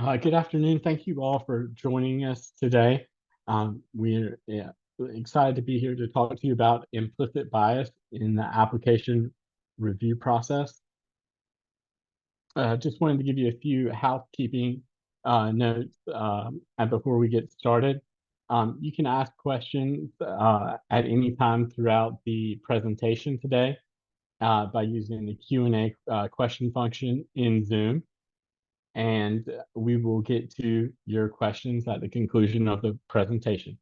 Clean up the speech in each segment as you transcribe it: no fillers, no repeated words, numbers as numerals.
Good afternoon. Thank you all for joining us today. We're excited to be here to talk to you about implicit bias in the application review process. Just wanted to give you a few housekeeping notes and before we get started. You can ask questions at any time throughout the presentation today by using the Q&A question function in Zoom. And we will get to your questions at the conclusion of the presentation.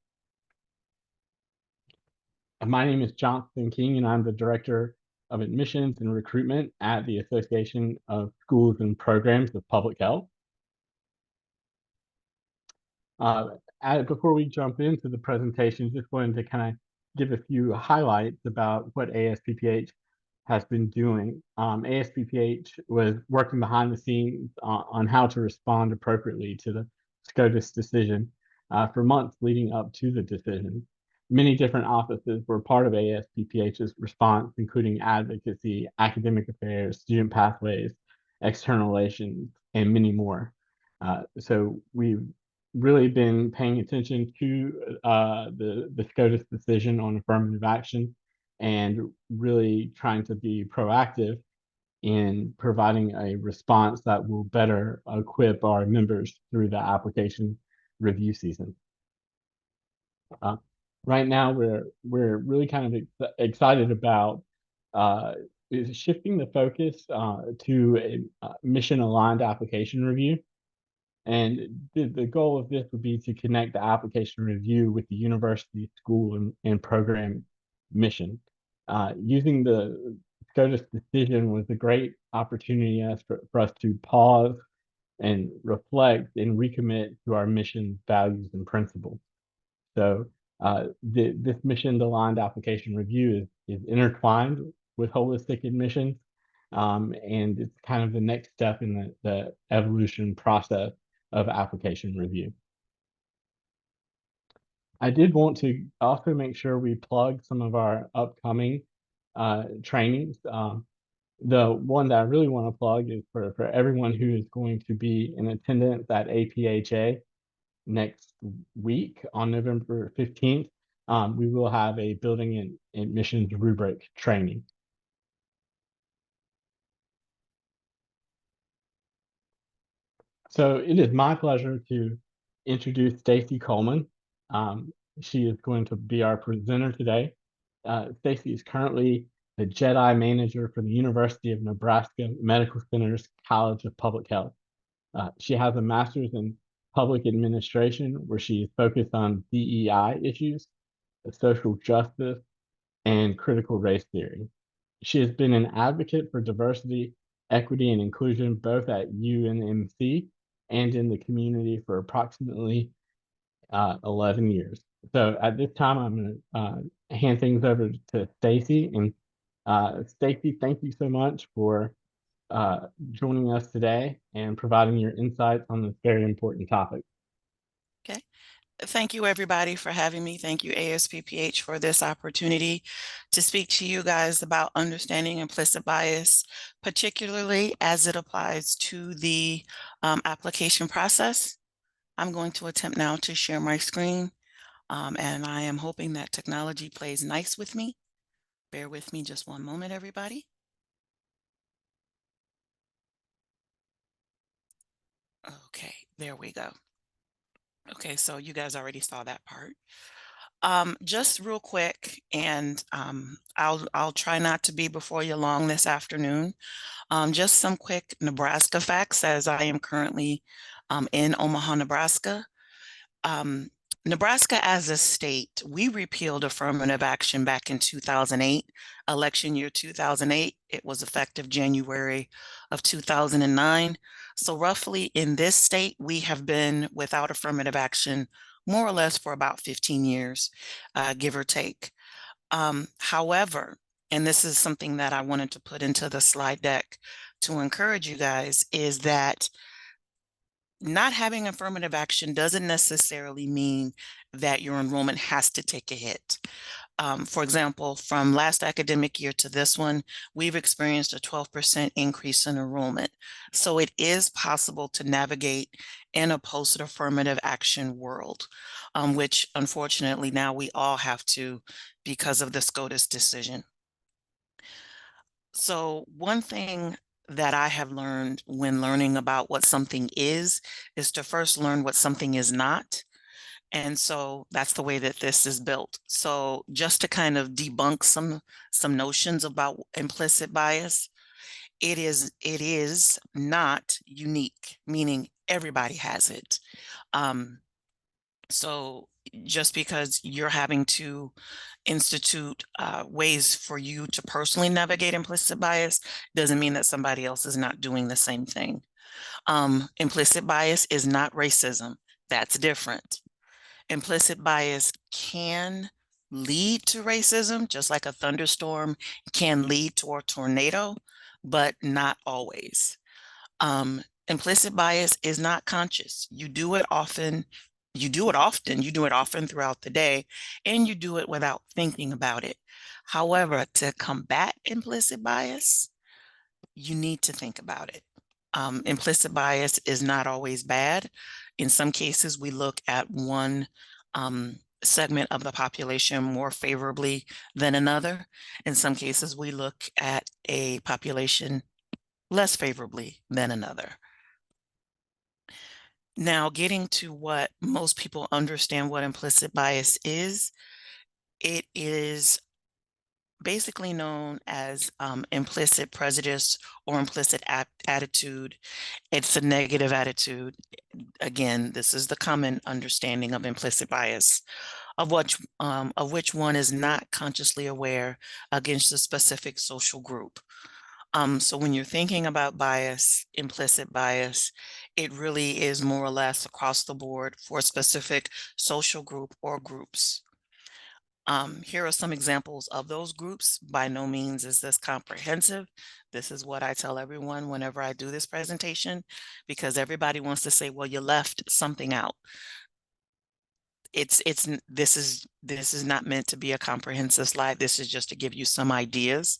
My name is Jonathan King, and I'm the Director of Admissions and Recruitment at the Association of Schools and Programs of Public Health. Before we jump into the presentation, just wanted to kind of give a few highlights about what ASPPH has been doing. ASPPH was working behind the scenes on how to respond appropriately to the SCOTUS decision for months leading up to the decision. Many different offices were part of ASPPH's response, including advocacy, academic affairs, student pathways, external relations, and many more. So we've really been paying attention to the SCOTUS decision on affirmative action and really trying to be proactive in providing a response that will better equip our members through the application review season. Right now, we're really kind of excited about shifting the focus to a mission-aligned application review. And the goal of this would be to connect the application review with the university, school, and program mission. Using the SCOTUS decision was a great opportunity for us to pause and reflect and recommit to our mission, values, and principles. So this mission-aligned application review is intertwined with holistic admissions, and it's kind of the next step in the evolution process of application review. I did want to also make sure we plug some of our upcoming trainings. The one that I really want to plug is for everyone who is going to be in attendance at APHA next week on November 15th. We will have a building and admissions rubric training. So it is my pleasure to introduce Stacey Coleman. She is going to be our presenter today. Stacey is currently the JEDI manager for the University of Nebraska Medical Center's College of Public Health. She has a master's in public administration where she is focused on DEI issues, social justice, and critical race theory. She has been an advocate for diversity, equity, and inclusion both at UNMC and in the community for approximately 11 years. So at this time, I'm going to hand things over to Stacey. And Stacey, thank you so much for joining us today and providing your insights on this very important topic. Okay. Thank you, everybody, for having me. Thank you, ASPPH, for this opportunity to speak to you guys about understanding implicit bias, particularly as it applies to the application process. I'm going to attempt now to share my screen, and I am hoping that technology plays nice with me. Bear with me just one moment, everybody. Okay, there we go. Okay, so you guys already saw that part. Just real quick, and I'll try not to be before you long this afternoon. Just some quick Nebraska facts, as I am currently in Omaha, Nebraska. Nebraska as a state, we repealed affirmative action back in 2008, election year 2008. It was effective January of 2009. So roughly in this state, we have been without affirmative action more or less for about 15 years, give or take. However, and this is something that I wanted to put into the slide deck to encourage you guys, is that not having affirmative action doesn't necessarily mean that your enrollment has to take a hit. For example, from last academic year to this one, we've experienced a 12% increase in enrollment. So it is possible to navigate in a post-affirmative action world, which unfortunately now we all have to because of the SCOTUS decision. So one thing that I have learned when learning about what something is to first learn what something is not. And so that's the way that this is built. So just to kind of debunk some notions about implicit bias, it is not unique, meaning everybody has it. Um, so just because you're having to institute ways for you to personally navigate implicit bias doesn't mean that somebody else is not doing the same thing. Implicit bias is not racism. That's different. Implicit bias can lead to racism, just like a thunderstorm can lead to a tornado, but not always. Implicit bias is not conscious. You do it often, you do it often throughout the day, and you do it without thinking about it. However, to combat implicit bias, you need to think about it. Implicit bias is not always bad. In some cases, we look at one segment of the population more favorably than another. In some cases, we look at a population less favorably than another. Now, getting to what most people understand what implicit bias is, it is basically known as implicit prejudice or implicit attitude. It's a negative attitude. Again, this is the common understanding of implicit bias, of which one is not consciously aware against a specific social group. So when you're thinking about bias, implicit bias, it really is more or less across the board for a specific social group or groups. Here are some examples of those groups. By no means is this comprehensive. This is what I tell everyone whenever I do this presentation, because everybody wants to say, well, you left something out. This is not meant to be a comprehensive slide. This is just to give you some ideas,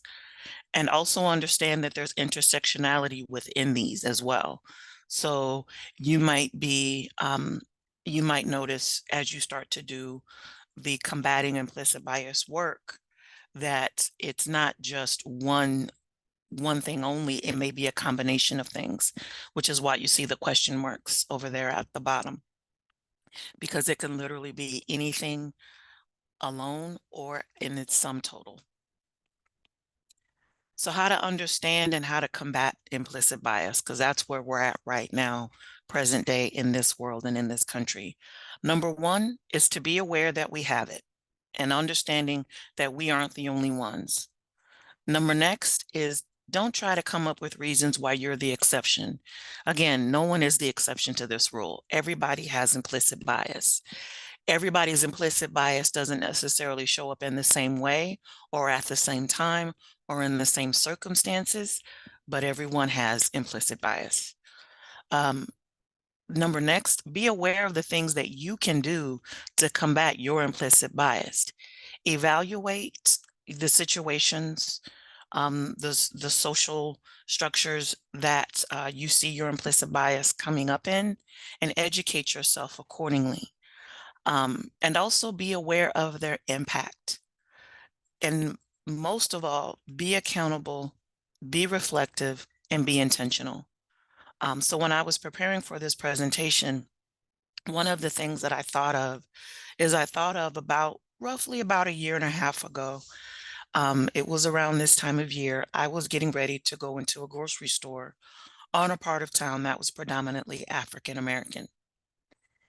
and also understand that there's intersectionality within these as well. So you might be, you might notice as you start to do the combating implicit bias work that it's not just one thing only. It may be a combination of things, which is why you see the question marks over there at the bottom, because it can literally be anything alone or in its sum total. So how to understand and how to combat implicit bias, because that's where we're at right now, present day in this world and in this country. Number one is to be aware that we have it and understanding that we aren't the only ones. Number next is don't try to come up with reasons why you're the exception. Again, no one is the exception to this rule. Everybody has implicit bias. Everybody's implicit bias doesn't necessarily show up in the same way or at the same time or in the same circumstances, but everyone has implicit bias. Number next, be aware of the things that you can do to combat your implicit bias. Evaluate the situations, the social structures that you see your implicit bias coming up in, and educate yourself accordingly. And also be aware of their impact. And most of all, be accountable, be reflective, and be intentional. So when I was preparing for this presentation, one of the things that I thought of is about roughly about a year and a half ago. It was around this time of year, I was getting ready to go into a grocery store on a part of town that was predominantly African American.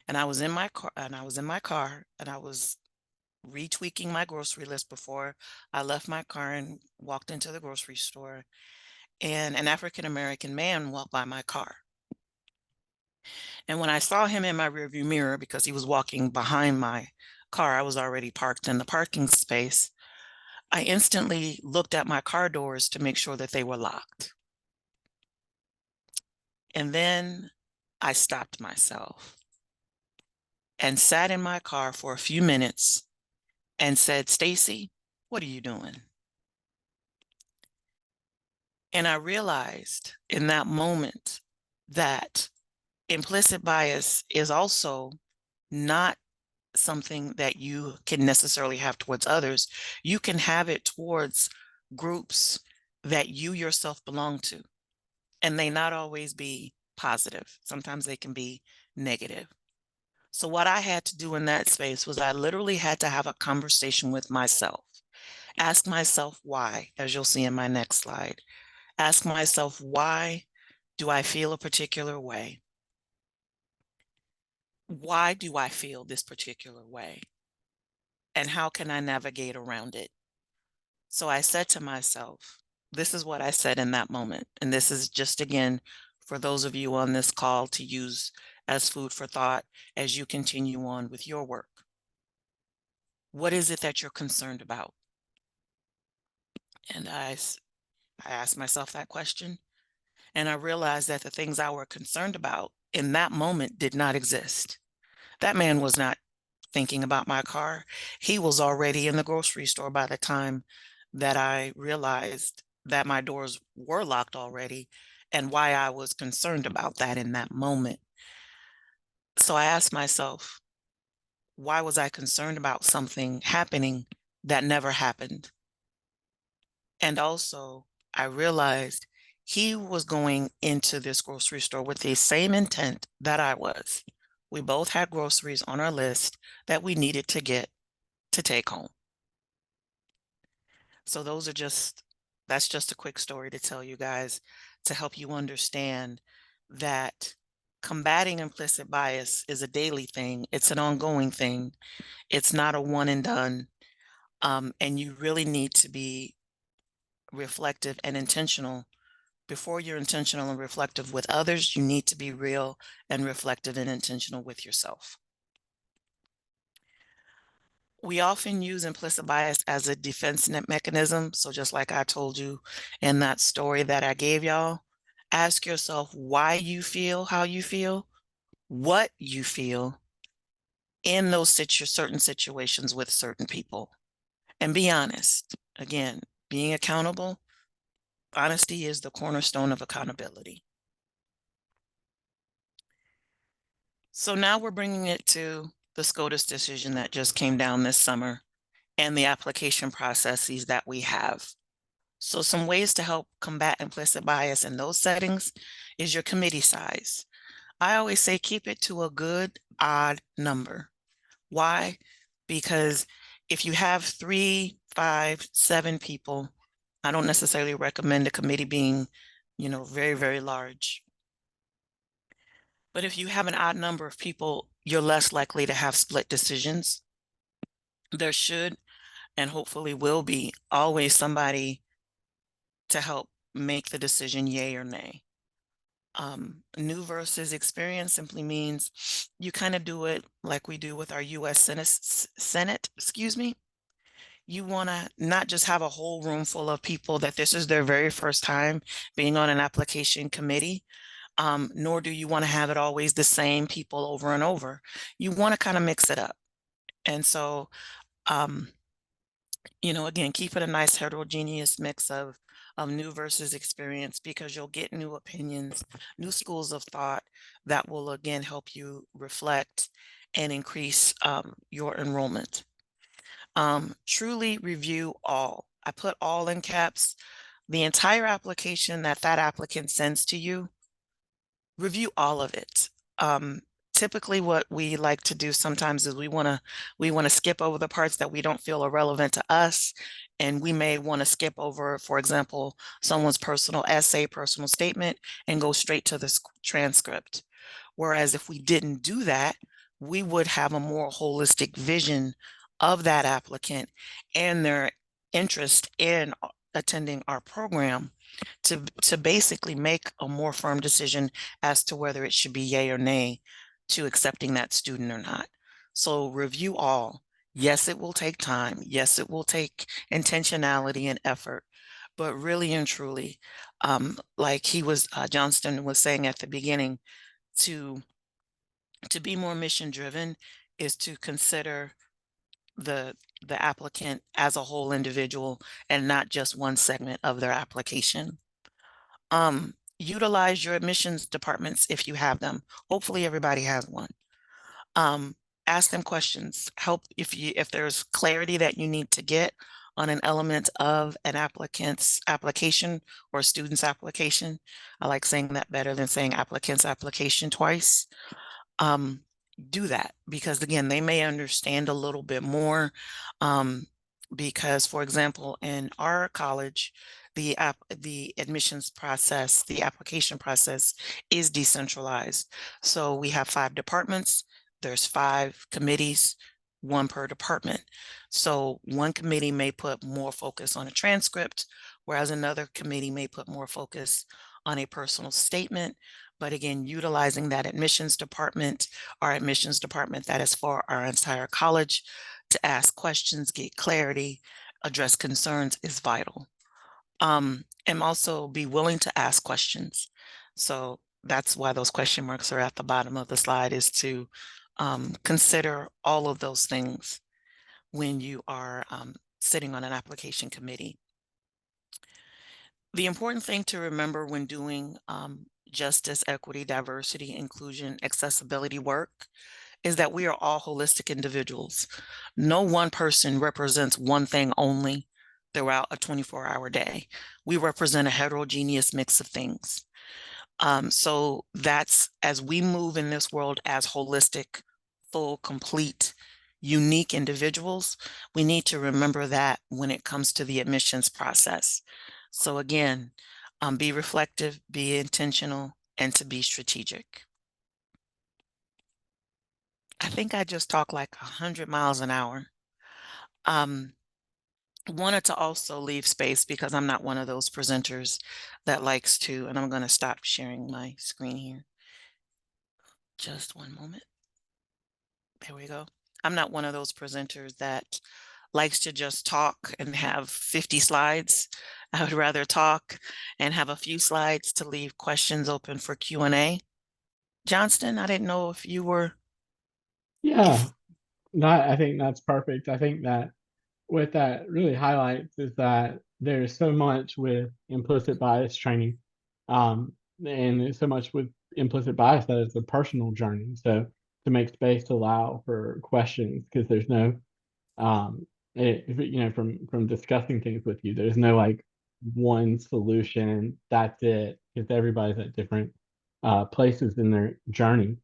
And I was in my car and I was retweaking my grocery list before I left my car and walked into the grocery store. And an African American man walked by my car. And when I saw him in my rearview mirror, because he was walking behind my car, I was already parked in the parking space. I instantly looked at my car doors to make sure that they were locked. And then I stopped myself and sat in my car for a few minutes and said, "Stacey, what are you doing?" And I realized in that moment that implicit bias is also not something that you can necessarily have towards others. You can have it towards groups that you yourself belong to, and they not always be positive. Sometimes they can be negative. So what I had to do in that space was I literally had to have a conversation with myself. Ask myself why, as you'll see in my next slide. Ask myself, why do I feel a particular way? Why do I feel this particular way? And how can I navigate around it? So I said to myself, this is what I said in that moment. And this is just, again, for those of you on this call to use as food for thought as you continue on with your work. What is it that you're concerned about? And I asked myself that question, and I realized that the things I were concerned about in that moment did not exist. That man was not thinking about my car. He was already in the grocery store by the time that I realized that my doors were locked already and why I was concerned about that in that moment. So I asked myself, why was I concerned about something happening that never happened? And also, I realized he was going into this grocery store with the same intent that I was. We both had groceries on our list that we needed to get to take home. So that's just a quick story to tell you guys to help you understand that combating implicit bias is a daily thing. It's an ongoing thing. It's not a one and done. And you really need to be reflective and intentional. Before you're intentional and reflective with others, you need to be real and reflective and intentional with yourself. We often use implicit bias as a defense mechanism. So just like I told you in that story that I gave y'all, ask yourself why you feel how you feel, what you feel in those certain situations with certain people, and be honest. Again, being accountable, honesty is the cornerstone of accountability. So now we're bringing it to the SCOTUS decision that just came down this summer and the application processes that we have. So some ways to help combat implicit bias in those settings is your committee size. I always say keep it to a good odd number. Why? Because if you have 3, 5, 7 people, I don't necessarily recommend a committee being, very, very large. But if you have an odd number of people, you're less likely to have split decisions. There should and hopefully will be always somebody to help make the decision yay or nay. New versus experience simply means you kind of do it like we do with our U.S. Senate, excuse me. You want to not just have a whole room full of people that this is their very first time being on an application committee, nor do you want to have it always the same people over and over. You want to kind of mix it up. And so, again, keep it a nice heterogeneous mix of new versus experience, because you'll get new opinions, new schools of thought that will, again, help you reflect and increase your enrollment. Truly review all. I put all in caps. The entire application that applicant sends to you, review all of it. Typically what we like to do sometimes is we want to skip over the parts that we don't feel are relevant to us. And we may want to skip over, for example, someone's personal essay, personal statement, and go straight to the transcript. Whereas if we didn't do that, we would have a more holistic vision of that applicant and their interest in attending our program to basically make a more firm decision as to whether it should be yay or nay to accepting that student or not. So review all. Yes, it will take time. Yes, it will take intentionality and effort, but really and truly, like Johnston was saying at the beginning, to be more mission driven is to consider the the applicant as a whole individual and not just one segment of their application. Utilize your admissions departments if you have them. Hopefully everybody has one. Um, Ask them questions. Help if there's clarity that you need to get on an element of an applicant's application or student's application. I like saying that better than saying applicant's application twice. um, do that because again, they may understand a little bit more. Um, because, for example, in our college, the admissions process, the application process is decentralized. So we have 5 departments, there's 5 committees, one per department. So one committee may put more focus on a transcript, whereas another committee may put more focus on a personal statement. But again, utilizing that admissions department, our admissions department that is for our entire college, to ask questions, get clarity, address concerns is vital. And also be willing to ask questions. So that's why those question marks are at the bottom of the slide, is to consider all of those things when you are sitting on an application committee. The important thing to remember when doing justice, equity, diversity, inclusion, accessibility work is that we are all holistic individuals. No one person represents one thing only throughout a 24-hour day. We represent a heterogeneous mix of things. So that's, as we move in this world as holistic, full, complete, unique individuals, we need to remember that when it comes to the admissions process. So again, be reflective, be intentional, and to be strategic. I think I just talked like 100 miles an hour. Um, Wanted to also leave space because I'm not one of those presenters that likes to, and I'm going to stop sharing my screen here. Just one moment. There we go. I'm not one of those presenters that likes to just talk and have 50 slides. I would rather talk and have a few slides to leave questions open for Q&A. Johnston, I didn't know if you were, Yeah, if, I think that's perfect. I think that what that really highlights is that there's so much with implicit bias training, um, and there's so much with implicit bias that it's a personal journey. So to make space to allow for questions, because there's no from discussing things with you, there's no like one solution, that's it, because everybody's at different places in their journey.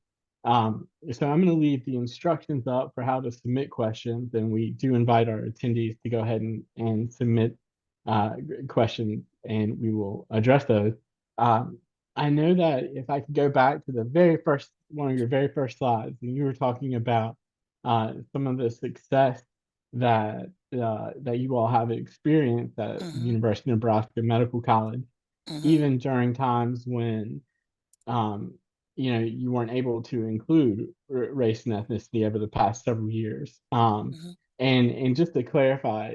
So I'm going to leave the instructions up for how to submit questions, and we do invite our attendees to go ahead and submit questions, and we will address those. um, I know that if I could go back to the very first one of your very first slides, and you were talking about some of the success that you all have experienced at mhm, University of Nebraska Medical College, mhm, even during times when um, you weren't able to include race and ethnicity over the past several years. mhm. And just to clarify,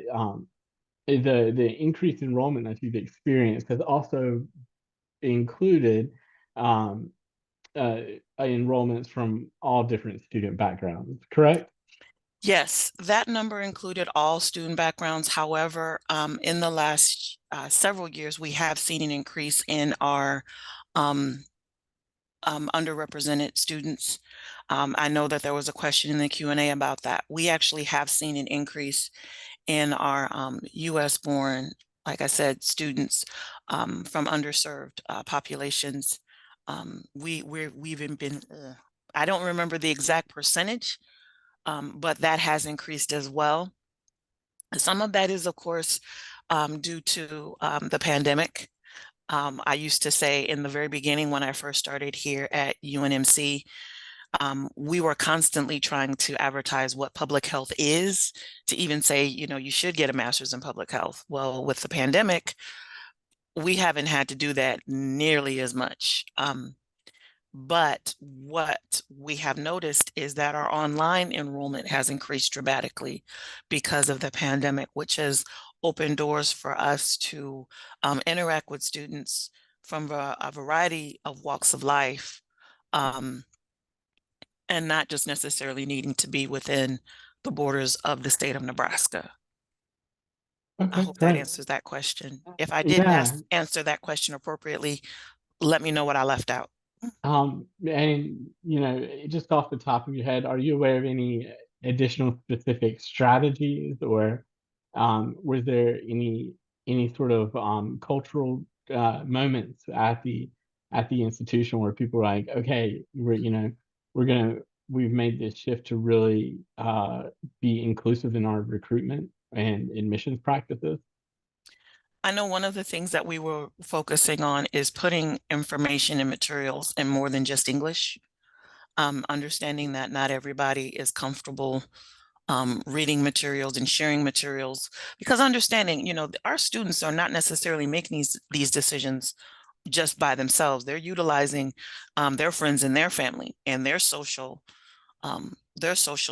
the increased enrollment that you've experienced has also included um, uh, enrollments from all different student backgrounds, correct? Yes, that number included all student backgrounds. However, in the last several years, we have seen an increase in our um, underrepresented students. I know that there was a question in the Q&A about that. We actually have seen an increase in our US born, like I said, students from underserved populations. We've been, I don't remember the exact percentage, but that has increased as well. Some of that is, of course, due to the pandemic. I used to say in the very beginning when I first started here at UNMC, we were constantly trying to advertise what public health is, to even say, you should get a master's in public health. Well, with the pandemic, we haven't had to do that nearly as much. But what we have noticed is that our online enrollment has increased dramatically because of the pandemic, which has opened doors for us to interact with students from a variety of walks of life, and not just necessarily needing to be within the borders of the state of Nebraska. I Okay, hope that great. answers that question. If I didn't Yeah. answer that question appropriately, let me know what I left out. And just off the top of your head, are you aware of any additional specific strategies, or was there any sort of cultural moments at the institution where people were like, okay, we're gonna we've made this shift to really be inclusive in our recruitment and admissions practices? I know one of the things that we were focusing on is putting information and materials in more than just English. Understanding that not everybody is comfortable reading materials and sharing materials, because understanding, our students are not necessarily making these decisions just by themselves. They're utilizing their friends and their family and their social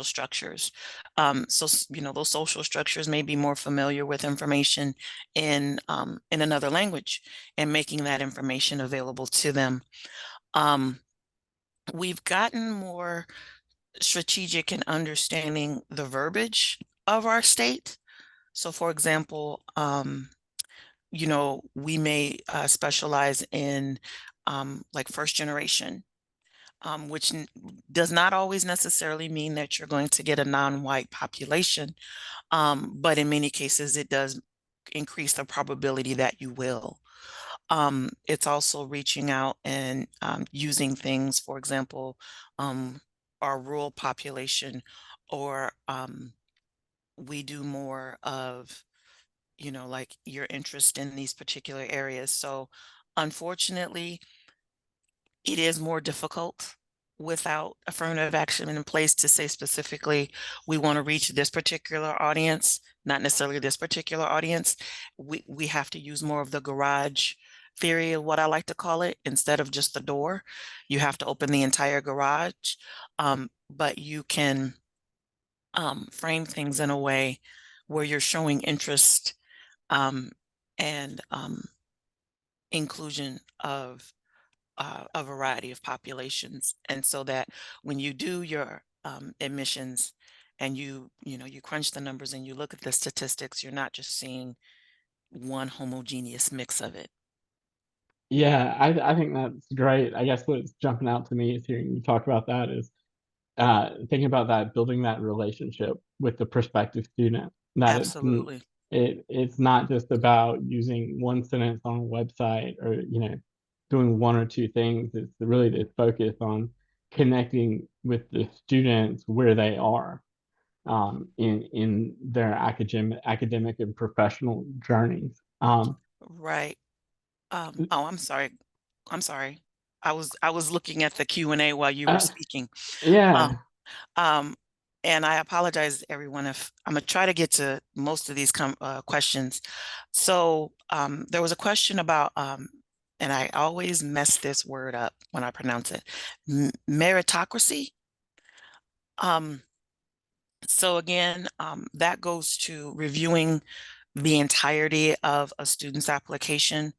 structures. So, those social structures may be more familiar with information in another language and making that information available to them. Um, we've gotten more strategic in understanding the verbiage of our state. So, for example, we may specialize in like first generation, which does not always necessarily mean that you're going to get a non-white population, but in many cases it does increase the probability that you will. It's also reaching out and using things, for example, our rural population, or we do more of, like your interest in these particular areas. So unfortunately, it is more difficult without affirmative action in place to say specifically, we want to reach this particular audience, not necessarily this particular audience. We have to use more of the garage theory of what I like to call it, instead of just the door. You have to open the entire garage, but you can frame things in a way where you're showing interest um, and inclusion of a variety of populations. And so that when you do your admissions and you crunch the numbers and you look at the statistics, you're not just seeing one homogeneous mix of it. Yeah, I think that's great. I guess what's jumping out to me is hearing you talk about that is thinking about that, building that relationship with the prospective student. That Absolutely. it's not just about using one sentence on a website, or doing one or two things. It's really to focus on connecting with the students where they are in their academic and professional journeys. Right. Oh, I'm sorry. I'm sorry. I was looking at the Q&A while you were uh, speaking. yeah. Um, um, and I apologize to everyone if I'm gonna try to get to most of these questions. So there was a question about, and I always mess this word up when I pronounce it, meritocracy. Um, so again, that goes to reviewing the entirety of a student's application.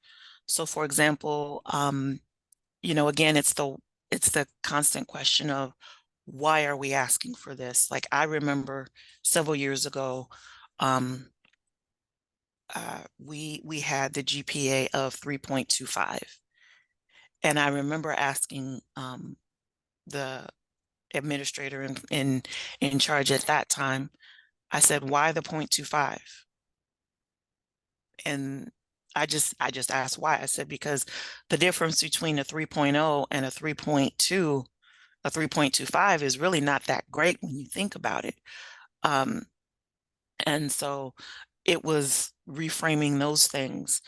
So for example, again, it's the constant question of, why are we asking for this? Like, I remember several years ago, um, we had the GPA of 3.25, and I remember asking the administrator in charge at that time. I said, "Why the 0.25?" And I just asked why. I said, because the difference between a 3.0 and a 3.2, a 3.25, is really not that great when you think about it. Um, and so it was reframing those things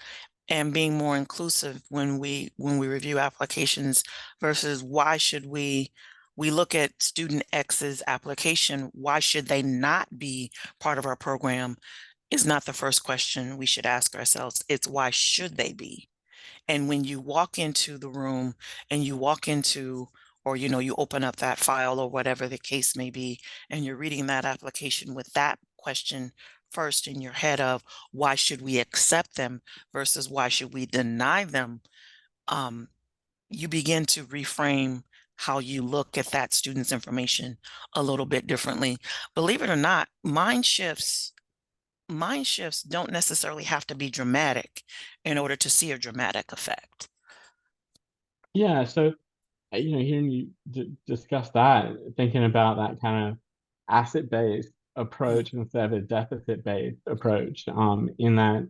and being more inclusive when we review applications, versus why should we look at student X's application, why should they not be part of our program, is not the first question we should ask ourselves. It's, why should they be? And when you walk into the room and you walk into, or you open up that file or whatever the case may be, and you're reading that application with that question first in your head of, why should we accept them versus why should we deny them, um, you begin to reframe how you look at that student's information a little bit differently. Believe it or not, mind shifts don't necessarily have to be dramatic in order to see a dramatic effect. Yeah, so hearing you discuss that, thinking about that kind of asset-based Mm, approach instead of a deficit-based approach, in that,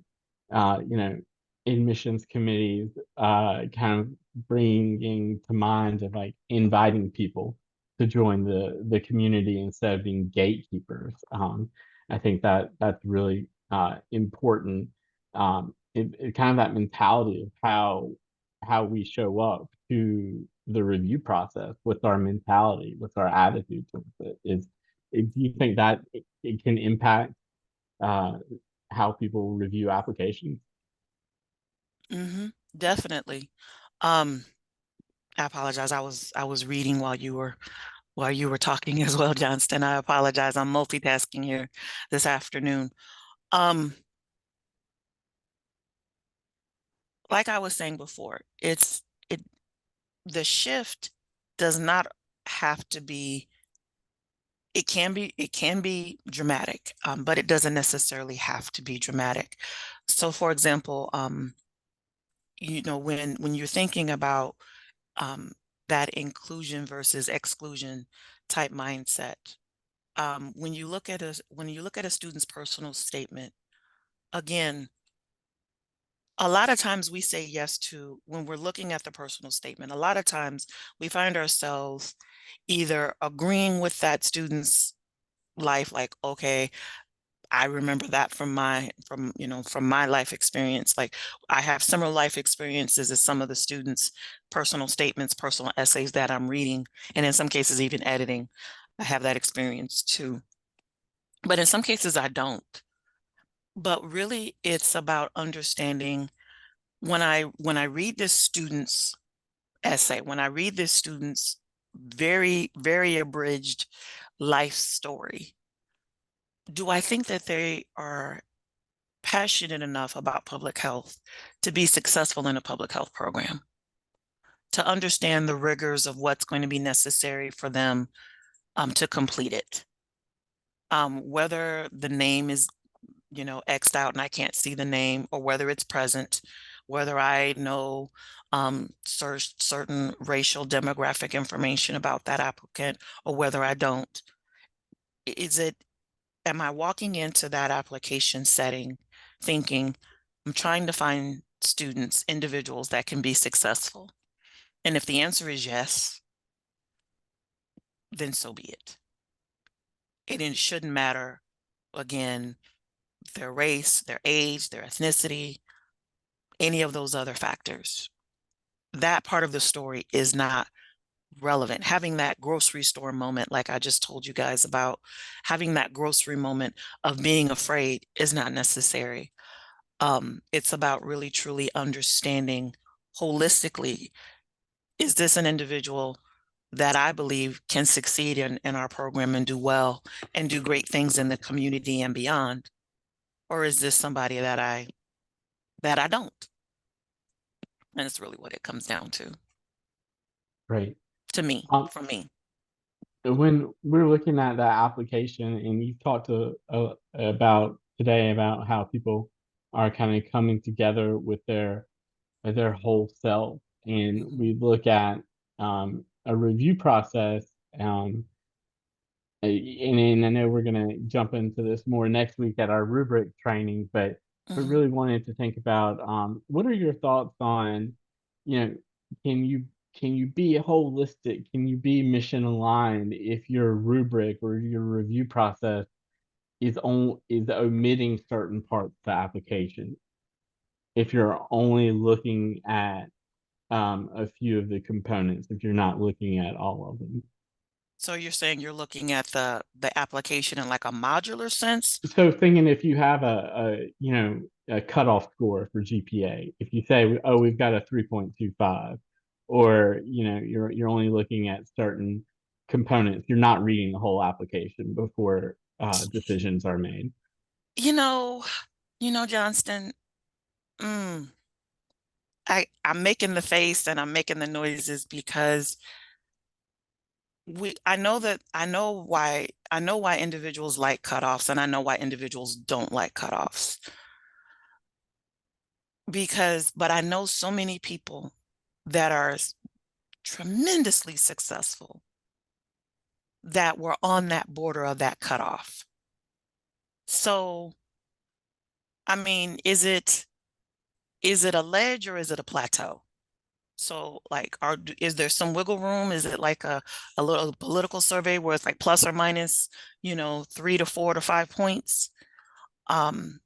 admissions committees, kind of bringing to mind of like inviting people to join the community instead of being gatekeepers. I think that that's really important. It kind of that mentality of how we show up to the review process, what's our mentality, what's our attitude towards it. Do you think that it can impact uh, how people review applications? hmm definitely. Um, I apologize. I was reading while you were talking as well, Johnston. I apologize. I'm multitasking here this afternoon. Um, like I was saying before, it the shift does not have to be, it can be dramatic, but it doesn't necessarily have to be dramatic. So for example, when you're thinking about um, that inclusion versus exclusion type mindset, when you look at a student's personal statement, again, a lot of times we say yes to, when we're looking at the personal statement, a lot of times we find ourselves either agreeing with that student's life, like, okay, I remember that from my life experience. Like, I have similar life experiences as some of the students' personal statements, personal essays that I'm reading, and in some cases even editing. I have that experience too. But in some cases I don't. But really it's about understanding, when I read this student's essay, when I read this student's very, very abridged life story, do I think that they are passionate enough about public health to be successful in a public health program, to understand the rigors of what's going to be necessary for them to complete it? Whether the name is, X'd out and I can't see the name, or whether it's present, whether I know certain racial demographic information about that applicant, or whether I don't. Is it, am I walking into that application setting thinking, I'm trying to find students, individuals that can be successful? And if the answer is yes, then so be it. And it shouldn't matter, again, their race, their age, their ethnicity, any of those other factors. That part of the story is not relevant. Having that grocery store moment, like I just told you guys about, having that grocery moment of being afraid is not necessary. It's about really truly understanding holistically, is this an individual that I believe can succeed in our program and do well and do great things in the community and beyond? Or is this somebody that I don't? And it's really what it comes down Right. to me, Um, for me. when we're looking at that application, and you talked about today about how people are kind of coming together with their whole self, and Mhm, we look at a review process. And I know we're gonna jump into this more next week at our rubric training, but mhm. really wanted to think about what are your thoughts on, you know, can you can you be holistic? Can you be mission aligned if your rubric or your review process is omitting certain parts of the application? If you're only looking at a few of the components, if you're not looking at all of them. So you're saying you're looking at the application in like a modular sense? So thinking if you have a cutoff score for GPA, if you say, oh, we've got a 3.25, or you're only looking at certain components, you're not reading the whole application before decisions are made. You know, Johnston, I'm making the face and I'm making the noises because I know why individuals like cutoffs, and I know why individuals don't like cutoffs. But I know so many people that are tremendously successful that were on that border of that cutoff. So, I mean, is it a ledge or is it a plateau? So like is there some wiggle room? Is it like a little political survey where it's like plus or minus, 3 to 4 to 5 points? Um,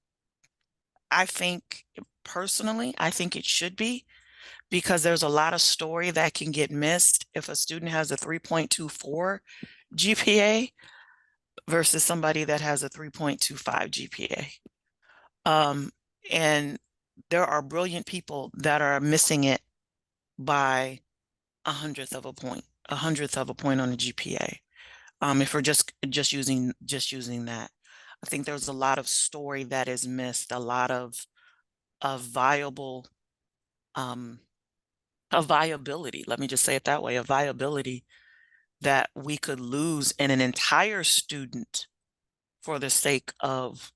I think personally, I think it should be because there's a lot of story that can get missed if a student has a 3.24 GPA versus somebody that has a 3.25 GPA. Um, and there are brilliant people that are missing it by a hundredth of a point on the GPA. If we're just using that, I think there's a lot of story that is missed, a lot of viable um, of viability. Let me just say it that way, a viability that we could lose in an entire student for the sake of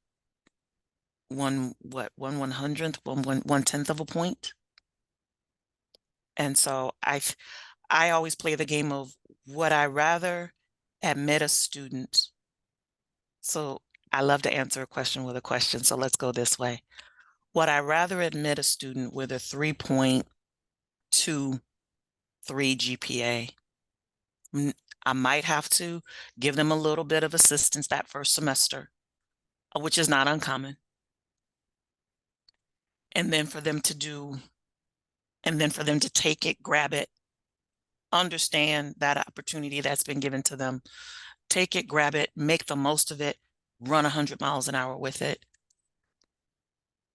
one hundredth, one tenth of a point. And so I always play the game of would I rather admit a student. So I love to answer a question with a question. So let's go this way. Would I rather admit a student with a 3.23 GPA? I might have to give them a little bit of assistance that first semester, which is not uncommon. And then for them to take it, grab it, understand that opportunity that's been given to them, take it, grab it, make the most of it, run 100 miles an hour with it,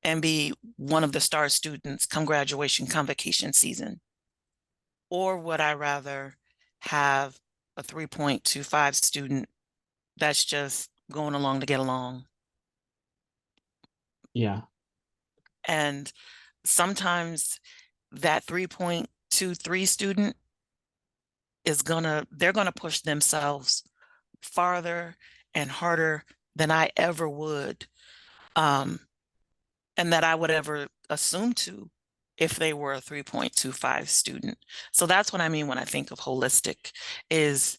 and be one of the star students come graduation, come vacation season? Or would I rather have a 3.25 student that's just going along to get along? Yeah. And sometimes that 3.23 student they're gonna push themselves farther and harder than I ever would, um, and that I would ever assume to if they were a 3.25 student. So that's what I mean when I think of holistic is,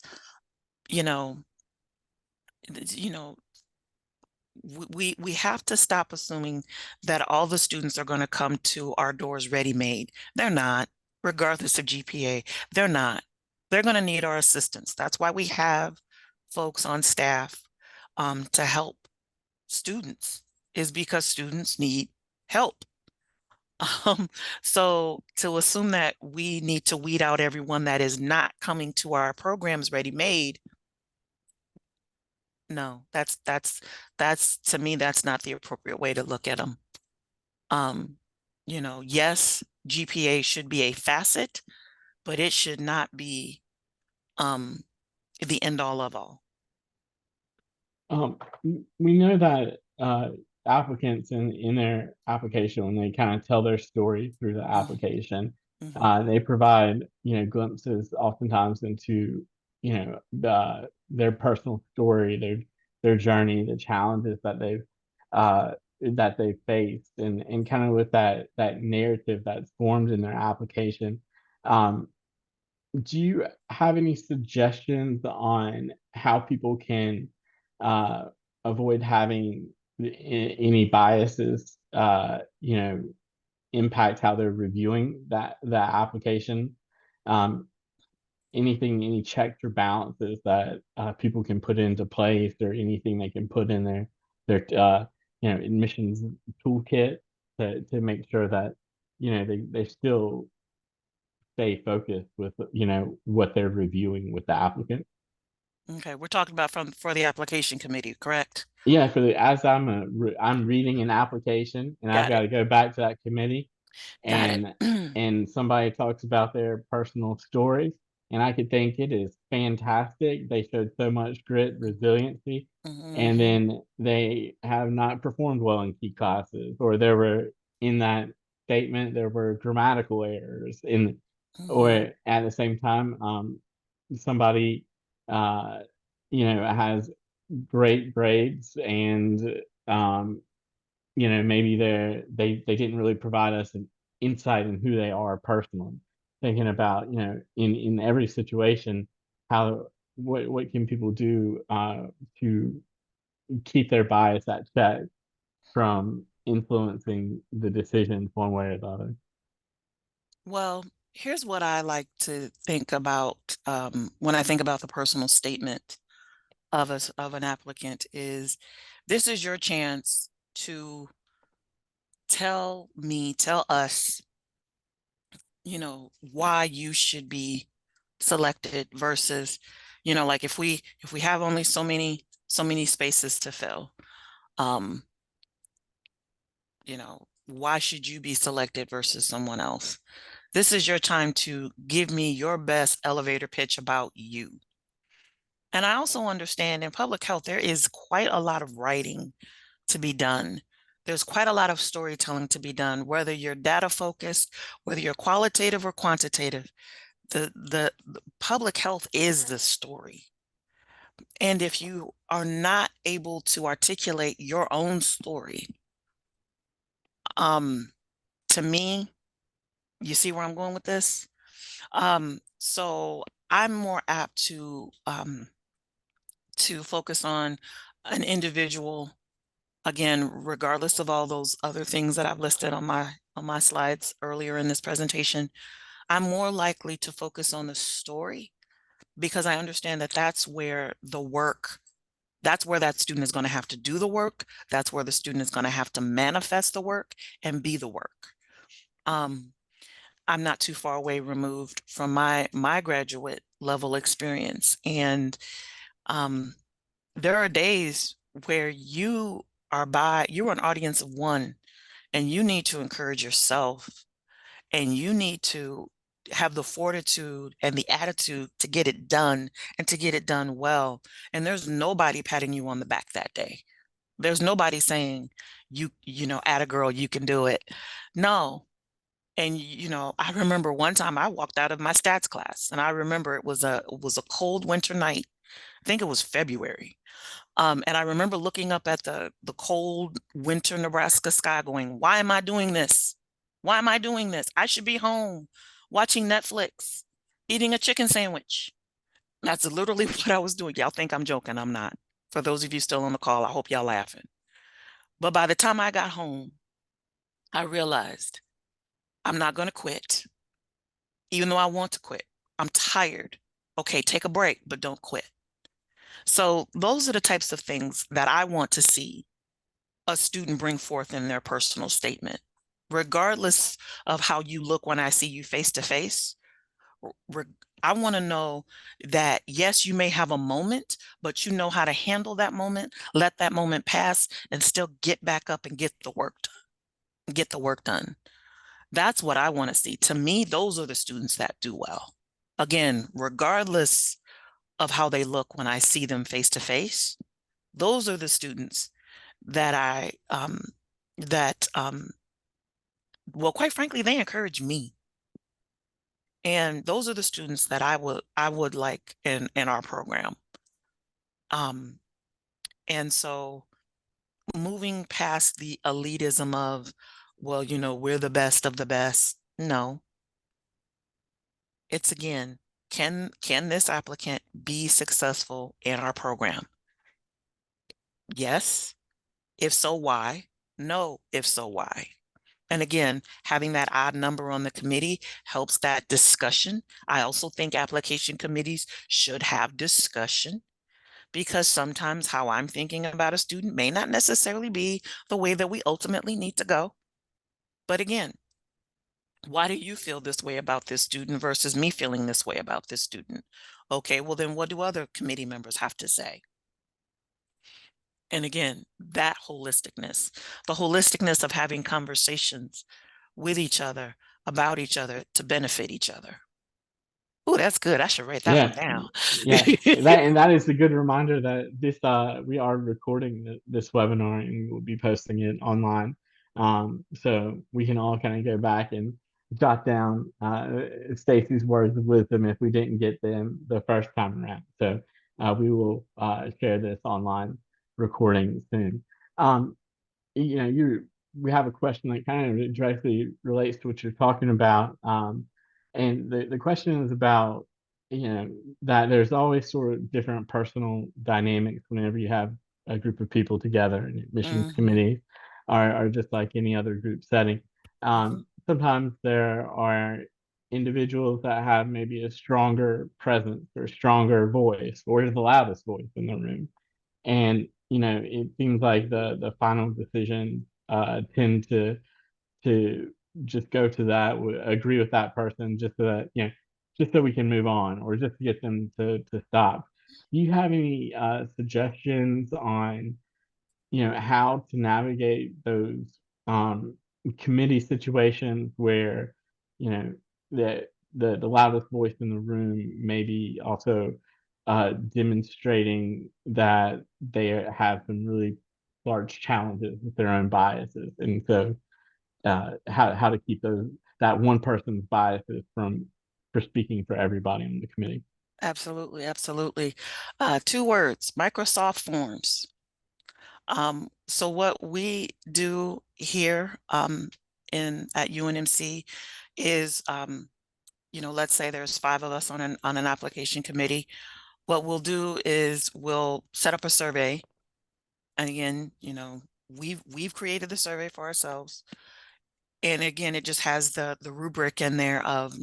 you know, you know, we have to stop assuming that all the students are going to come to our doors ready made. They're not, regardless of GPA. They're not. They're going to need our assistance. That's why we have folks on staff to help students, is because students need help. Um, so to assume that we need to weed out everyone that is not coming to our programs ready made, no, that's to me, that's not the appropriate way to look at them. Um, yes, GPA should be a facet, but it should not be um the end all of all. We know that applicants in their application, when they kind of tell their story through the application, Mm-hmm. they provide glimpses oftentimes into their personal story, their journey, the challenges that they faced, and kind of with that narrative that's formed in their application. Um, do you have any suggestions on how people can uh, avoid having any biases, impact how they're reviewing that application? Um, any checks or balances that people can put into place, or anything they can put in their admissions toolkit to make sure that they still stay focused with what they're reviewing with the applicant. Okay, we're talking about for the application committee, correct? Yeah, for the as I'm reading an application and I've Got got it. to go back to that committee, Got it. and somebody talks about their personal stories, and I could think it is fantastic. They showed so much grit, resiliency, and Mm-hmm. then they have not performed well in key classes, or there were in that statement there were grammatical errors in, Mm-hmm. or at the same time, somebody uh, has great grades, and maybe they didn't really provide us an insight in who they are personally. Thinking about, in every situation, how what can people do to keep their bias at check from influencing the decisions one way or the other. Well, here's what I like to think about when I think about the personal statement of an applicant is this is your chance to tell us, why you should be selected versus, like if we have only so many spaces to fill, um, why should you be selected versus someone else? This is your time to give me your best elevator pitch about you. And I also understand in public health, there is quite a lot of writing to be done. There's quite a lot of storytelling to be done, whether you're data focused, whether you're qualitative or quantitative. The public health is the story. And if you are not able to articulate your own story, um, to me, you see where I'm going with this? So I'm more apt to focus on an individual, again, regardless of all those other things that I've listed on my slides earlier in this presentation. I'm more likely to focus on the story because I understand that that's where that student is going to have to do the work. That's where the student is going to have to manifest the work and be the work. Um, I'm not too far away removed from my graduate level experience, and um, there are days where you're an audience of one, and you need to encourage yourself, and you need to have the fortitude and the attitude to get it done and to get it done well. And there's nobody patting you on the back that day. There's nobody saying, atta girl, you can do it. No. And I remember one time I walked out of my stats class, and I remember it was a cold winter night. I think it was February. And I remember looking up at the cold winter Nebraska sky going, why am I doing this? Why am I doing this? I should be home watching Netflix, eating a chicken sandwich. That's literally what I was doing. Y'all think I'm joking. I'm not. For those of you still on the call, I hope y'all laughing. But by the time I got home, I realized I'm not going to quit, even though I want to quit. I'm tired. Okay, take a break, but don't quit. So those are the types of things that I want to see a student bring forth in their personal statement. Regardless of how you look when I see you face to face, I want to know that, yes, you may have a moment, but you know how to handle that moment, let that moment pass, and still get back up and get the work done. That's what I want to see. To me, those are the students that do well. Again, regardless of how they look when I see them face to face, those are the students that well, quite frankly, they encourage me. And those are the students that I would like in our program. Um, and so moving past the elitism of, well, we're the best of the best. No, it's again, can this applicant be successful in our program? Yes. If so, why? No. If so, why? And again, having that odd number on the committee helps that discussion. I also think application committees should have discussion because sometimes how I'm thinking about a student may not necessarily be the way that we ultimately need to go. But again, why do you feel this way about this student versus me feeling this way about this student? Okay, well, then what do other committee members have to say? And again, that holisticness, the holisticness of having conversations with each other, about each other, to benefit each other. Oh, that's good. I should write that one Yeah, down. yeah. That is a good reminder that we are recording this webinar and we'll be posting it online. So we can all kind of go back and jot down Stacey's words of wisdom if we didn't get them the first time around. So We will share this online recording soon. Um, you we have a question that kind of directly relates to what you're talking about. And the question is about, that there's always sort of different personal dynamics whenever you have a group of people together, and admissions Mm-hmm. committees are just like any other group setting. Mm-hmm. Sometimes there are individuals that have maybe a stronger presence or stronger voice or the loudest voice in the room, and it seems like the final decision tend to just go to that, agree with that person, just so that just so we can move on, or just to get them to stop. Do you have any suggestions on how to navigate those um, committee situations where you know the loudest voice in the room maybe also demonstrating that they have some really large challenges with their own biases, and so how to keep those that one person's biases from for speaking for everybody on the committee. Absolutely, absolutely. Two words, Microsoft Forms. So what we do here in at UNMC is, let's say there's five of us on an application committee. What we'll do is we'll set up a survey. And again, we've created the survey for ourselves. And again, it just has the rubric in there of,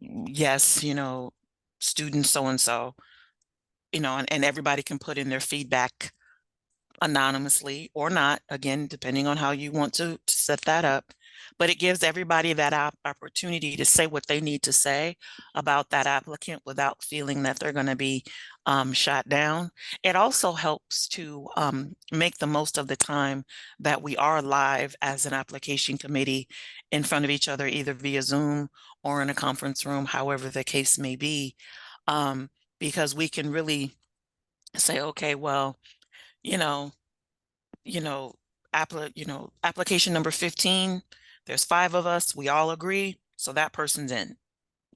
yes, student so and so, and everybody can put in their feedback anonymously or not, again, depending on how you want to set that up. But it gives everybody that opportunity to say what they need to say about that applicant without feeling that they're going to be shot down. It also helps to make the most of the time that we are live as an application committee in front of each other, either via Zoom or in a conference room, however the case may be, because we can really say, okay, well, you know, you know, application number 15, there's five of us, we all agree, so that person's in,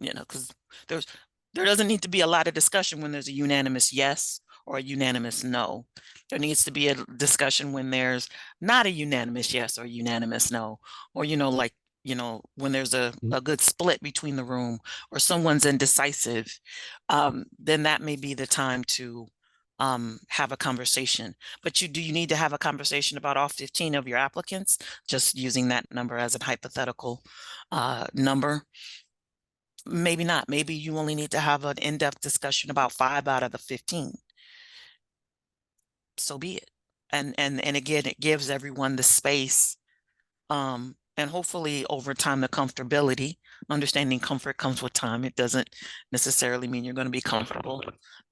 because there's there doesn't need to be a lot of discussion when there's a unanimous yes or a unanimous no. There needs to be a discussion when there's not a unanimous yes or unanimous no, or when there's a good split between the room or someone's indecisive, then that may be the time to have a conversation. But you need to have a conversation about all 15 of your applicants, just using that number as a hypothetical number. Maybe not. Maybe you only need to have an in-depth discussion about 5 out of the 15. So be it. And again, it gives everyone the space, and hopefully over time the comfortability. Understanding comfort comes with time. It doesn't necessarily mean you're going to be comfortable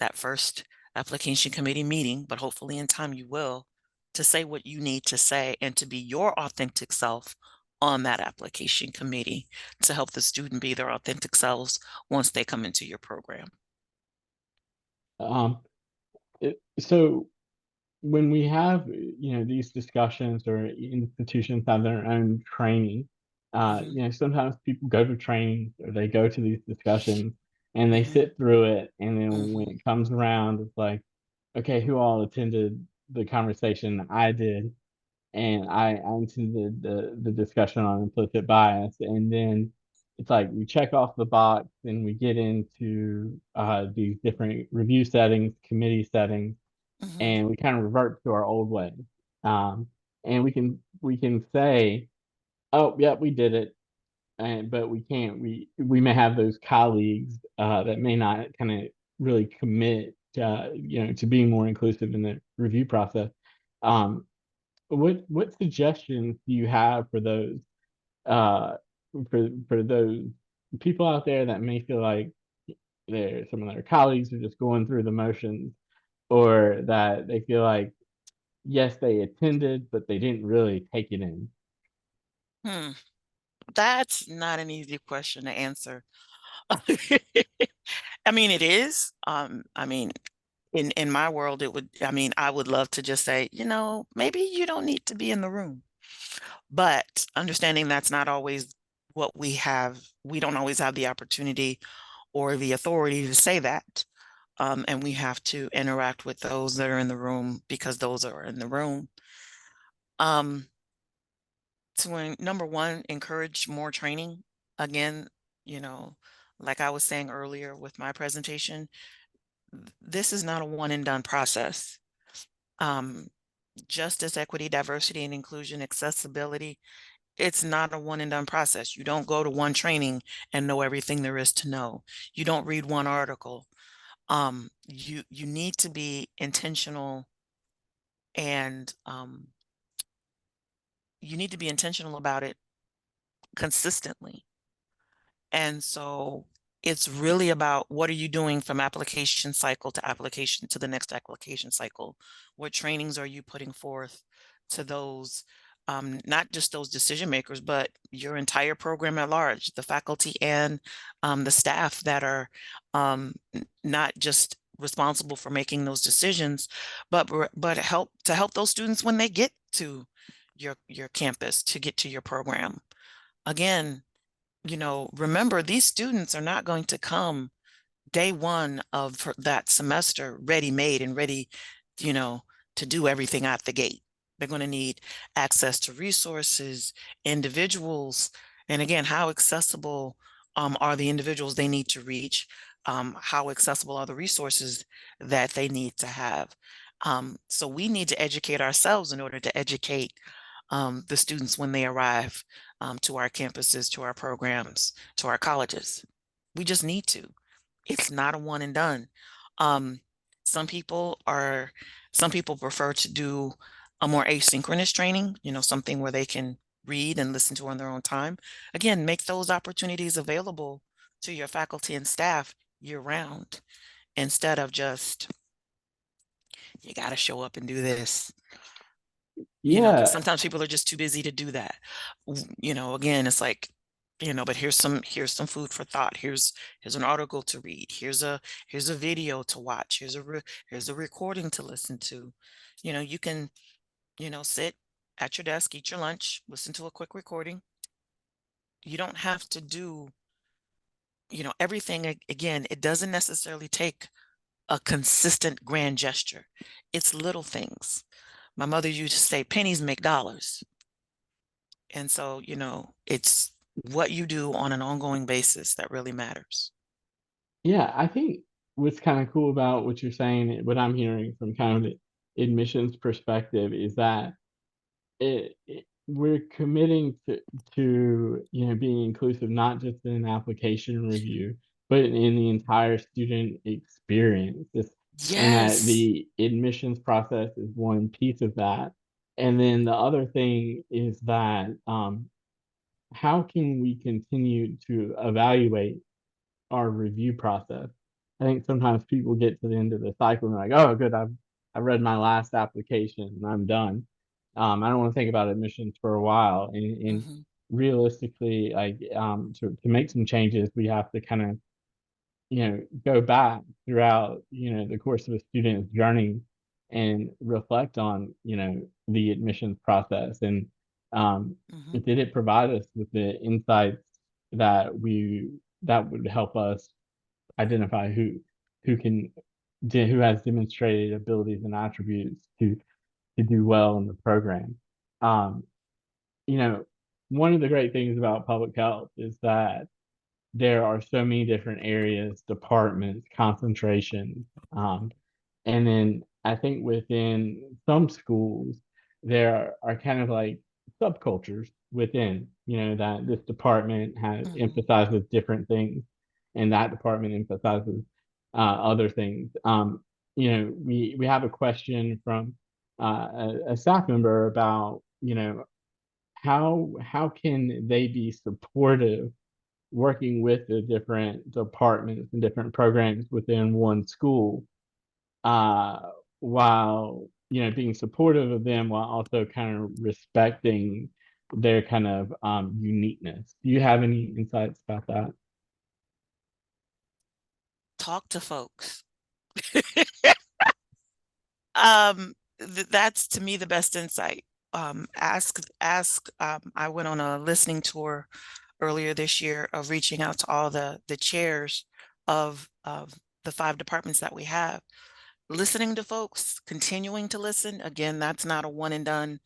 that first application committee meeting, but hopefully in time you will, to say what you need to say and to be your authentic self on that application committee to help the student be their authentic selves once they come into your program. Um, so when we have these discussions, or institutions have their own training, Hmm. sometimes people go to training or they go to these discussions and they Hmm. sit through it, and then when Hmm. it comes around, it's like, okay, who all attended the conversation? I did, and I attended the discussion on implicit bias, and then it's like we check off the box and we get into these different review settings, committee settings, Hmm. and we kind of revert to our old ways. Um, and we can say, "Oh, yeah, we did it," but we can't. We may have those colleagues that may not kind of really commit, to being more inclusive in the review process. Um, what suggestions do you have for those uh, for those people out there that may feel like some of their colleagues are just going through the motions, or that they feel like, yes, they attended, but they didn't really take it in. Hmm. That's not an easy question to answer. I mean, it is. I mean, in my world, I would love to just say, maybe you don't need to be in the room. But understanding that's not always what we have, we don't always have the opportunity or the authority to say that. and we have to interact with those that are in the room because those are in the room. Number one, encourage more training. Again, you know, like I was saying earlier with my presentation, this is not a one and done process. Justice, equity, diversity, and inclusion, accessibility, it's not a one and done process. You don't go to one training and know everything there is to know. You don't read one article. You need to be intentional, and you need to be intentional about it consistently. And so it's really about, what are you doing from application cycle to application to the next application cycle? What trainings are you putting forth to those, not just those decision makers, but your entire program at large, the faculty and the staff that are not just responsible for making those decisions, but help those students when they get to your campus, to get to your program. Again, remember, these students are not going to come day one of that semester ready-made and ready, you know, to do everything out the gate. They're going to need access to resources, individuals, and again, how accessible are the individuals they need to reach? How accessible are the resources that they need to have? So we need to educate ourselves in order to educate the students when they arrive to our campuses, to our programs, to our colleges. We just need to. It's not a one and done. Um, some people prefer to do a more asynchronous training, something where they can read and listen to on their own time. Again, make those opportunities available to your faculty and staff year round, instead of just, you got to show up and do this. Because Yeah, sometimes people are just too busy to do that. Again, it's like, but here's some food for thought. Here's an article to read. Here's a video to watch. Here's a recording to listen to. You can, sit at your desk, eat your lunch, listen to a quick recording. You don't have to do, everything. Again, it doesn't necessarily take a consistent grand gesture. It's little things. My mother used to say, pennies make dollars. And so, it's what you do on an ongoing basis that really matters. yeah. I think what's kind of cool about what you're saying, what I'm hearing from kind of the admissions perspective, is that we're committing to being inclusive, not just in an application review, but in the entire student experience. And that Yes. the admissions process is one piece of that. And then the other thing is that how can we continue to evaluate our review process? I think sometimes people get to the end of the cycle and they're like, oh, good, I've read my last application and I'm done. I don't want to think about admissions for a while. And Hmm. realistically, like to make some changes, we have to kind of go back throughout the course of a student's journey and reflect on the admissions process, and Hmm. did it provide us with the insights that would help us identify who has demonstrated abilities and attributes to do well in the program. um you know One of the great things about public health is that there are so many different areas, departments, concentrations. And then I think within some schools, there are kind of like subcultures within, that this department has Hmm. emphasizes different things and that department emphasizes other things. We have a question from a staff member about, how can they be supportive working with the different departments and different programs within one school, uh, while being supportive of them while also kind of respecting their kind of uniqueness. Do you have any insights about that? Talk to folks. That's, to me, the best insight. Ask. I went on a listening tour earlier this year of reaching out to all the chairs of the 5 departments that we have, listening to folks, continuing to listen. Again, that's not a one and done,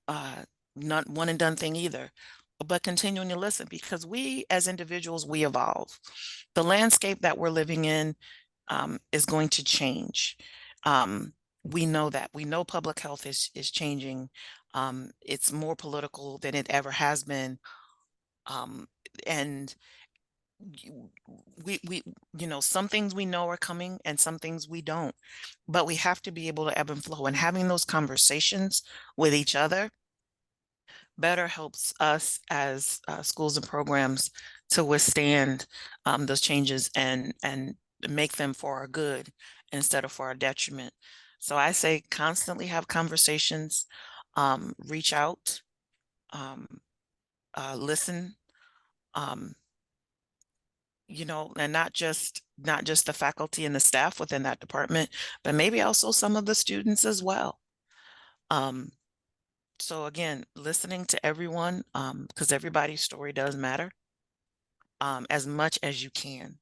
uh, not one and done thing either, but continuing to listen because we as individuals, we evolve. The landscape that we're living in is going to change. Um, we know that. We know public health is changing. It's more political than it ever has been. Um, and you- we some things we know are coming and some things we don't, but we have to be able to ebb and flow, and having those conversations with each other better helps us as schools and programs to withstand those changes and make them for our good instead of for our detriment. So I say constantly have conversations, reach out, um, listen, um, and not just the faculty and the staff within that department, but maybe also some of the students as well. Um, so again, listening to everyone, because everybody's story does matter, as much as you can,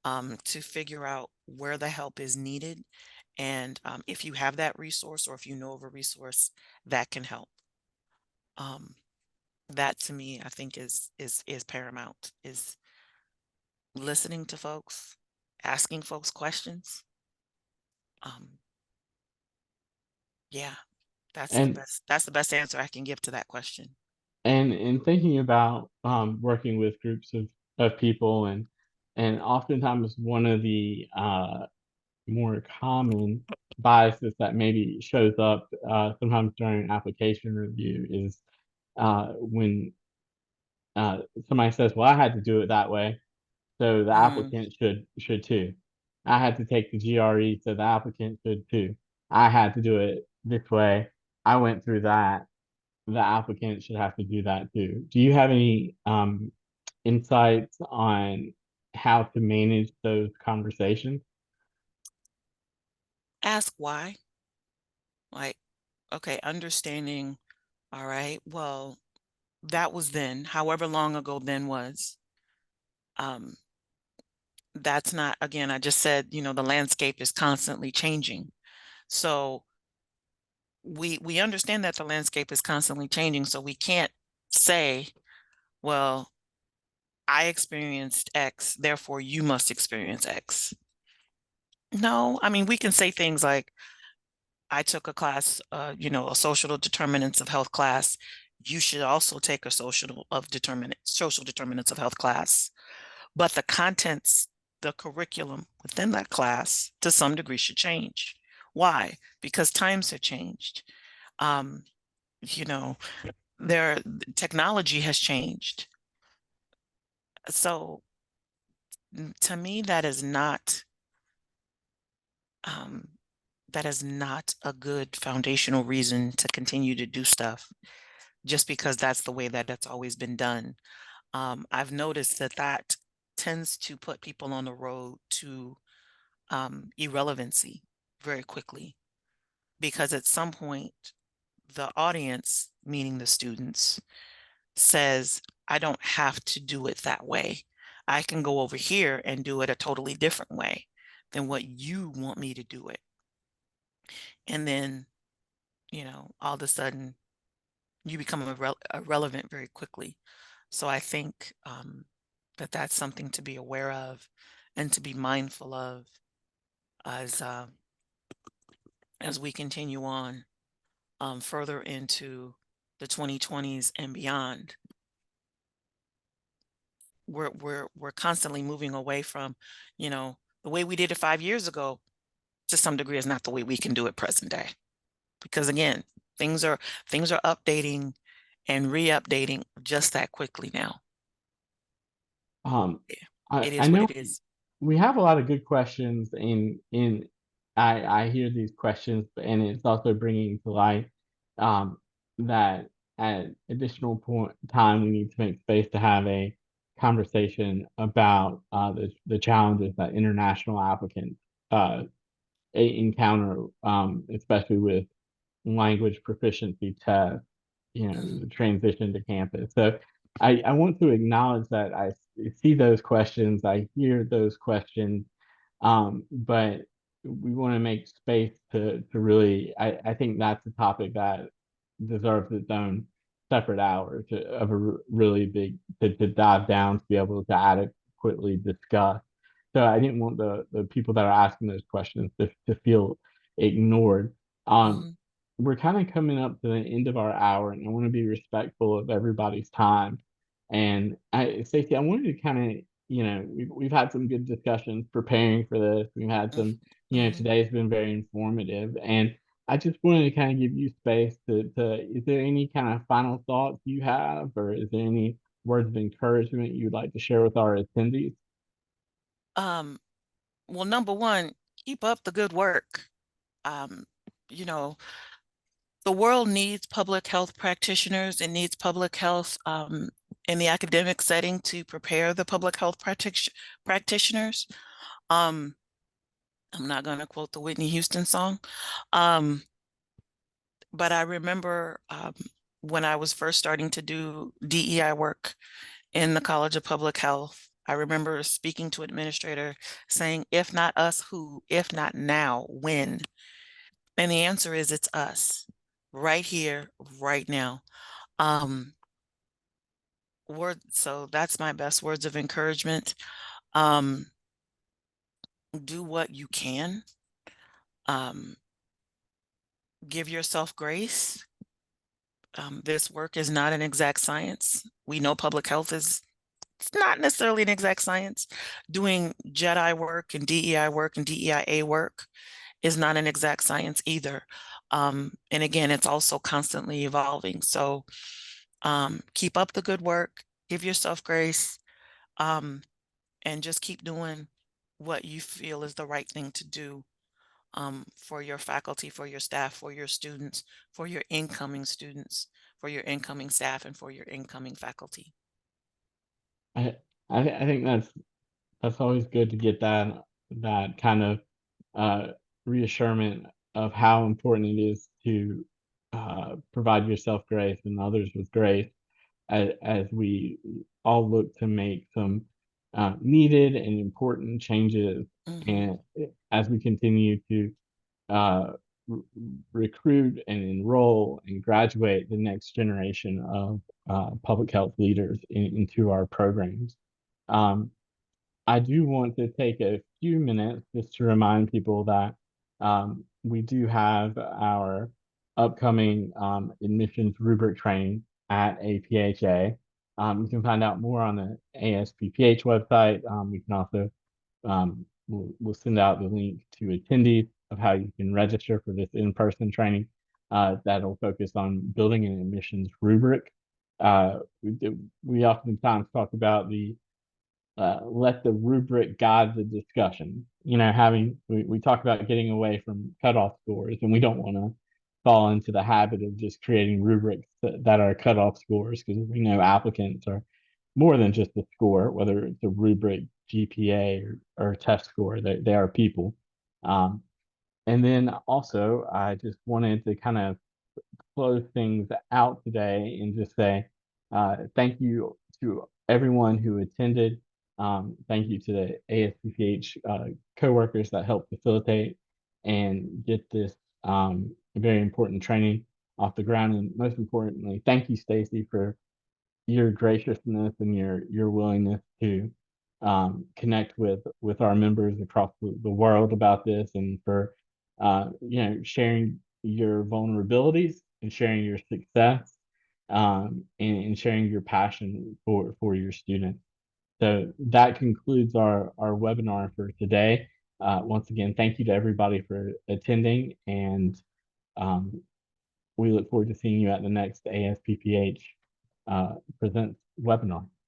to figure out where the help is needed. And if you have that resource or if you know of a resource that can help. Um, that to me, I think is paramount, is listening to folks, asking folks questions. Um, yeah, And that's the best answer I can give to that question. and in thinking about working with groups of people, and oftentimes one of the more common biases that maybe shows up sometimes during application review is when somebody says, "Well, I had to do it that way, so the Mm, applicant should too. I had to take the GRE, so the applicant should too. I had to do it this way. I went through that. The applicant should have to do that too." Do you have any insights on how to manage those conversations? ask why. Like, okay, understanding. All right, well, that was then, however long ago then was. Um, that's not, again, I just said, the landscape is constantly changing. So we understand that the landscape is constantly changing. So we can't say, well, I experienced X, therefore you must experience X. No, I mean, we can say things like, I took a class, a social determinants of health class. You should also take a social determinants of health class. But the contents, the curriculum within that class, to some degree, should change. Why? Because times have changed. Um, you know, their technology has changed. So to me, um, that is not a good foundational reason to continue to do stuff just because that's the way that that's always been done. I've noticed that that tends to put people on the road to irrelevancy very quickly because at some point the audience, meaning the students, says, I don't have to do it that way. I can go over here and do it a totally different way than what you want me to do it. And then, all of a sudden you become irrelevant very quickly. So I think that that's something to be aware of and to be mindful of as as we continue on further into the 2020s and beyond. We're constantly moving away from, the way we did it 5 years ago. To some degree, is not the way we can do it present day. Because again, things are things are updating and re-updating just that quickly now. Um, Yeah, I it I is what know it is. we have a lot of good questions in I hear these questions, and it's also bringing to light that at additional point time we need to make space to have a conversation about the challenges that international applicants uh, encounter, especially with language proficiency tests, Mhm. the transition to campus. So I want to acknowledge that I see those questions, I hear those questions, But we want to make space to really, I think that's a topic that deserves its own separate hour of a really big to dive down to be able to adequately discuss. So I didn't want the people that are asking those questions to feel ignored. Um, Mhm, we're kind of coming up to the end of our hour, and I want to be respectful of everybody's time. And Stacey, I wanted to kind of, we've had some good discussions preparing for this. We've had mhm, some, mhm. today's been very informative, and I just wanted to kind of give you space is there any kind of final thoughts you have, or is there any words of encouragement you'd like to share with our attendees? Um, well, number one, keep up the good work. Um, you know, the world needs public health practitioners. It needs public health in the academic setting to prepare the public health practitioners. Um, I'm not going to quote the Whitney Houston song, um, but I remember when I was first starting to do DEI work in the College of Public Health. I remember speaking to an administrator saying, if not us, who? If not now, when? And the answer is it's us right here, right now. Um, so that's my best words of encouragement. Um, do what you can. Um, give yourself grace. This work is not an exact science. We know public health is it's not necessarily an exact science. Doing JEDI work and DEI work and DEIA work is not an exact science either. And again, it's also constantly evolving. So keep up the good work, give yourself grace, um, and just keep doing what you feel is the right thing to do for your faculty, for your staff, for your students, for your incoming students, for your incoming staff, and for your incoming faculty. I I think that's always good to get that kind of uh, reassurance of how important it is to provide yourself grace and others with grace as we all look to make some needed and important changes, Hmm. and as we continue to uh, r- recruit and enroll and graduate the next generation of public health leaders into our programs. Um, I do want to take a few minutes just to remind people that we do have our upcoming admissions rubric training at APHA. You can find out more on the ASPPH website. We can also we'll send out the link to attendees of how you can register for this in-person training. That'll focus on building an admissions rubric. We oftentimes talk about the let the rubric guide the discussion. We talk about getting away from cutoff scores, and we don't want to fall into the habit of just creating rubrics that are cutoff scores because we know applicants are more than just a score, whether it's a rubric, GPA, or test score. They are people. Um, and then also, I just wanted to kind of close things out today and just say thank you to everyone who attended. Thank you to the ASPPH coworkers that helped facilitate and get this very important training off the ground. And most importantly, thank you, Stacey, for your graciousness and your willingness to connect with our members across the world about this, and for sharing your vulnerabilities and sharing your success, and sharing your passion for your students. So that concludes our webinar for today. Once again, thank you to everybody for attending, and um, we look forward to seeing you at the next ASPPH Presents webinar.